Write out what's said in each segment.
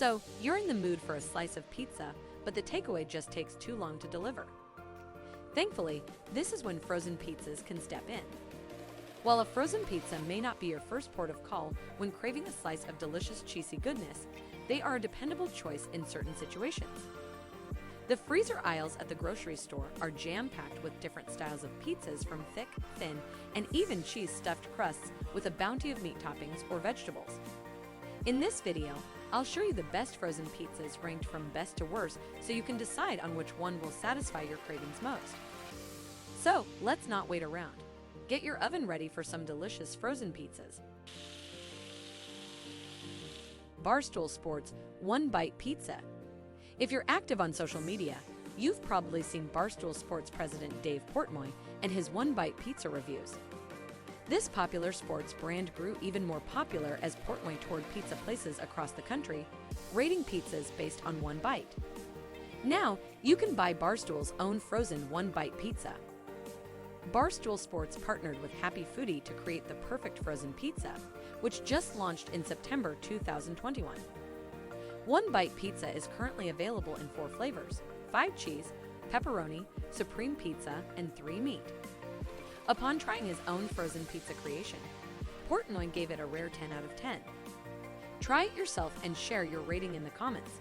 So, you're in the mood for a slice of pizza, but the takeaway just takes too long to deliver. Thankfully, this is when frozen pizzas can step in. While a frozen pizza may not be your first port of call when craving a slice of delicious cheesy goodness, they are a dependable choice in certain situations. The freezer aisles at the grocery store are jam-packed with different styles of pizzas, from thick, thin, and even cheese-stuffed crusts with a bounty of meat toppings or vegetables. In this video, I'll show you the best frozen pizzas ranked from best to worst so you can decide on which one will satisfy your cravings most. So, let's not wait around. Get your oven ready for some delicious frozen pizzas. Barstool Sports One Bite Pizza. If you're active on social media, you've probably seen Barstool Sports president Dave Portnoy and his One Bite pizza reviews. This popular sports brand grew even more popular as Portnoy toured pizza places across the country, rating pizzas based on one bite. Now, you can buy Barstool's own frozen One Bite pizza. Barstool Sports partnered with Happy Foodie to create the perfect frozen pizza, which just launched in September 2021. One Bite pizza is currently available in 4 flavors: 5 cheese, pepperoni, supreme pizza, and 3 meat. Upon trying his own frozen pizza creation, Portnoy gave it a rare 10 out of 10. Try it yourself and share your rating in the comments.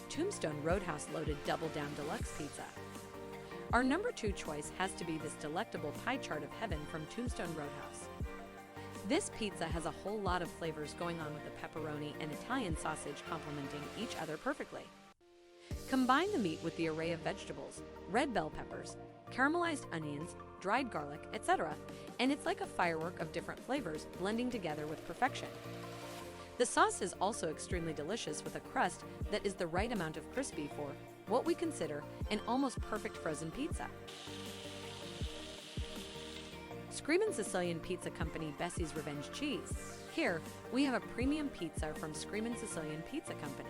Tombstone Roadhouse Loaded Double Down Deluxe Pizza. Our number 2 choice has to be this delectable pie chart of heaven from Tombstone Roadhouse. This pizza has a whole lot of flavors going on, with the pepperoni and Italian sausage complementing each other perfectly. Combine the meat with the array of vegetables, red bell peppers, caramelized onions, dried garlic, etc., and it's like a firework of different flavors blending together with perfection. The sauce is also extremely delicious, with a crust that is the right amount of crispy for what we consider an almost perfect frozen pizza. Screamin Sicilian Pizza Company Bessie's Revenge Cheese. Here, we have a premium pizza from Screamin Sicilian Pizza Company.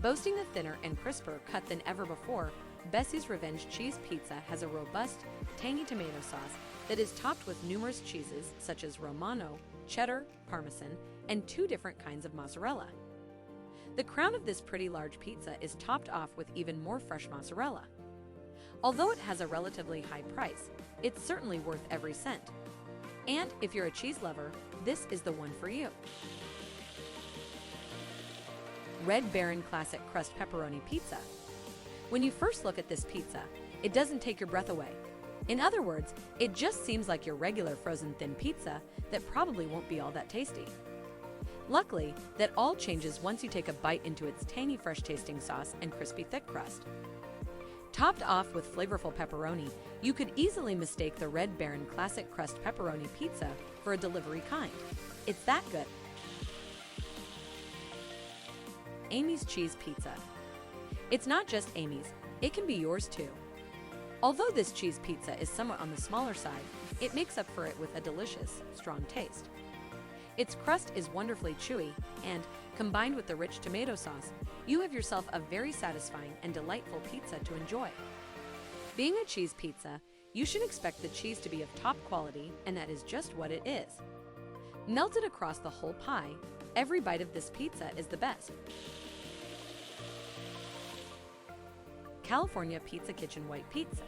Boasting a thinner and crisper cut than ever before, Bessie's Revenge Cheese Pizza has a robust, tangy tomato sauce that is topped with numerous cheeses such as Romano, cheddar, Parmesan, and 2 different kinds of mozzarella. The crown of this pretty large pizza is topped off with even more fresh mozzarella. Although it has a relatively high price, it's certainly worth every cent. And if you're a cheese lover, this is the one for you. Red Baron Classic Crust Pepperoni Pizza. When you first look at this pizza, it doesn't take your breath away. In other words, it just seems like your regular frozen thin pizza that probably won't be all that tasty. Luckily, that all changes once you take a bite into its tangy, fresh-tasting sauce and crispy, thick crust. Topped off with flavorful pepperoni, you could easily mistake the Red Baron Classic Crust Pepperoni Pizza for a delivery kind. It's that good. Amy's Cheese Pizza. It's not just Amy's, it can be yours too. Although this cheese pizza is somewhat on the smaller side, it makes up for it with a delicious, strong taste. Its crust is wonderfully chewy, and, combined with the rich tomato sauce, you have yourself a very satisfying and delightful pizza to enjoy. Being a cheese pizza, you should expect the cheese to be of top quality, and that is just what it is. Melted across the whole pie, every bite of this pizza is the best. California Pizza Kitchen White Pizza.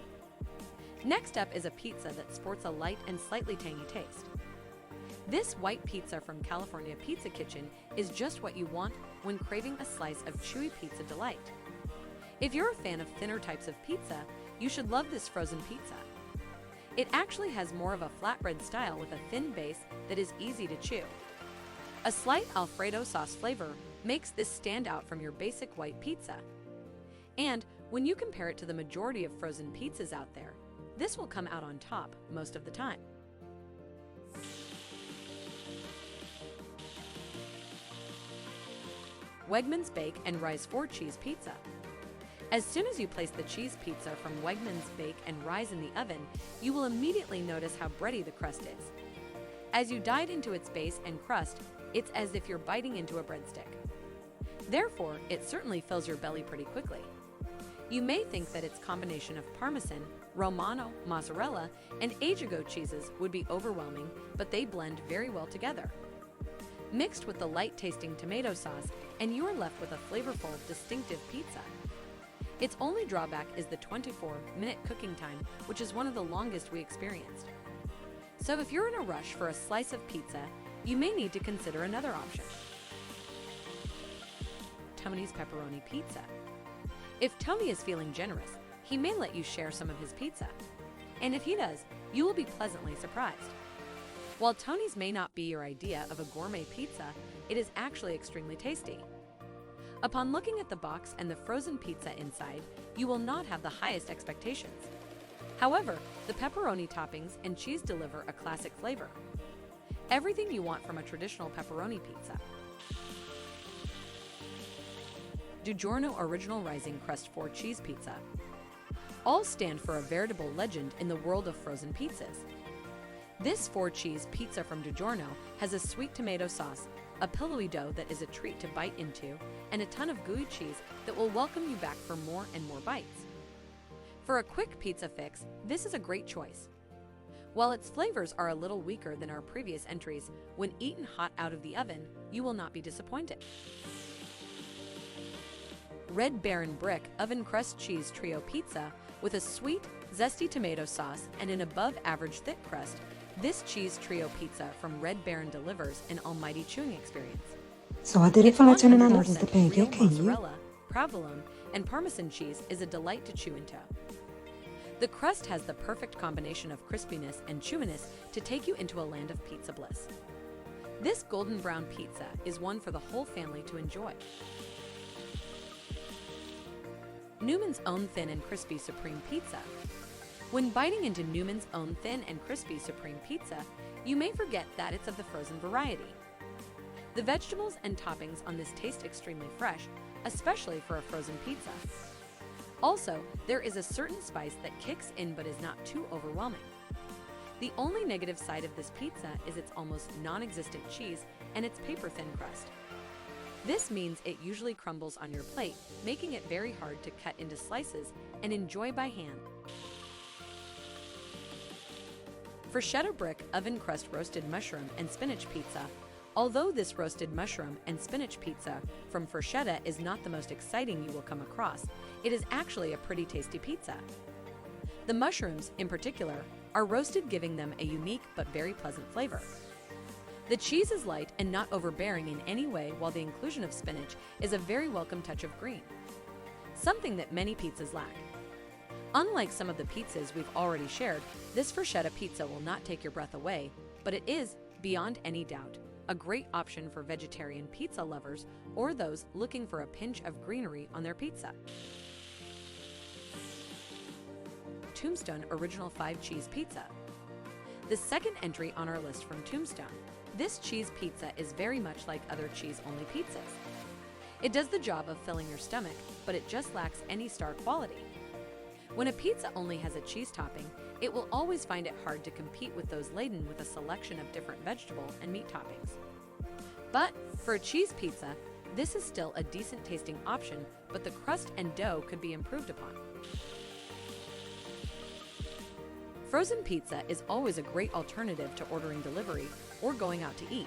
Next up is a pizza that sports a light and slightly tangy taste. This white pizza from California Pizza Kitchen is just what you want when craving a slice of chewy pizza delight. If you're a fan of thinner types of pizza, you should love this frozen pizza. It actually has more of a flatbread style with a thin base that is easy to chew. A slight Alfredo sauce flavor makes this stand out from your basic white pizza. And when you compare it to the majority of frozen pizzas out there, this will come out on top most of the time. Wegmans Bake and Rise 4 Cheese Pizza. As soon as you place the cheese pizza from Wegmans Bake and Rise in the oven, you will immediately notice how bready the crust is. As you dive into its base and crust, it's as if you're biting into a breadstick. Therefore, it certainly fills your belly pretty quickly. You may think that its combination of Parmesan, Romano, mozzarella, and age-ago cheeses would be overwhelming, but they blend very well together. mixed with the light-tasting tomato sauce, and you are left with a flavorful, distinctive pizza. Its only drawback is the 24-minute cooking time, which is one of the longest we experienced. So if you're in a rush for a slice of pizza, you may need to consider another option. Tony's Pepperoni Pizza. If Tony is feeling generous, he may let you share some of his pizza. And if he does, you will be pleasantly surprised. While Tony's may not be your idea of a gourmet pizza, it is actually extremely tasty. Upon looking at the box and the frozen pizza inside, you will not have the highest expectations. However, the pepperoni toppings and cheese deliver a classic flavor. Everything you want from a traditional pepperoni pizza. DiGiorno Original Rising Crust 4 Cheese Pizza. All stand for a veritable legend in the world of frozen pizzas. This 4-cheese pizza from DiGiorno has a sweet tomato sauce, a pillowy dough that is a treat to bite into, and a ton of gooey cheese that will welcome you back for more and more bites. For a quick pizza fix, this is a great choice. While its flavors are a little weaker than our previous entries, when eaten hot out of the oven, you will not be disappointed. Red Baron Brick Oven Crust Cheese Trio Pizza with a sweet, zesty tomato sauce and an above-average thick crust. This cheese trio pizza from Red Baron delivers an almighty chewing experience. So a rifalazione non ordine the pancake, mozzarella, provolone, and Parmesan cheese is a delight to chew into. The crust has the perfect combination of crispiness and chewiness to take you into a land of pizza bliss. This golden brown pizza is one for the whole family to enjoy. Newman's Own Thin and Crispy Supreme Pizza. When biting into Newman's Own Thin and Crispy Supreme Pizza, you may forget that it's of the frozen variety. The vegetables and toppings on this taste extremely fresh, especially for a frozen pizza. Also, there is a certain spice that kicks in but is not too overwhelming. The only negative side of this pizza is its almost non-existent cheese and its paper-thin crust. This means it usually crumbles on your plate, making it very hard to cut into slices and enjoy by hand. Freschetta Brick Oven Crust Roasted Mushroom and Spinach Pizza. Although this roasted mushroom and spinach pizza from Freschetta is not the most exciting you will come across, it is actually a pretty tasty pizza. The mushrooms, in particular, are roasted, giving them a unique but very pleasant flavor. The cheese is light and not overbearing in any way, while the inclusion of spinach is a very welcome touch of green, something that many pizzas lack. Unlike some of the pizzas we've already shared, this Freschetta pizza will not take your breath away, but it is, beyond any doubt, a great option for vegetarian pizza lovers or those looking for a pinch of greenery on their pizza. Tombstone Original 5-Cheese Pizza. The second entry on our list from Tombstone. This cheese pizza is very much like other cheese-only pizzas. It does the job of filling your stomach, but it just lacks any star quality. When a pizza only has a cheese topping, it will always find it hard to compete with those laden with a selection of different vegetable and meat toppings. But for a cheese pizza, this is still a decent tasting option, but the crust and dough could be improved upon. Frozen pizza is always a great alternative to ordering delivery or going out to eat.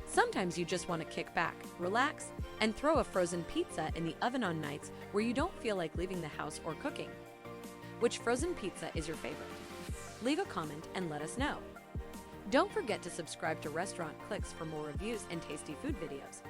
Sometimes you just want to kick back, relax, and throw a frozen pizza in the oven on nights where you don't feel like leaving the house or cooking. Which frozen pizza is your favorite? Leave a comment and let us know. Don't forget to subscribe to Restaurant Clicks for more reviews and tasty food videos.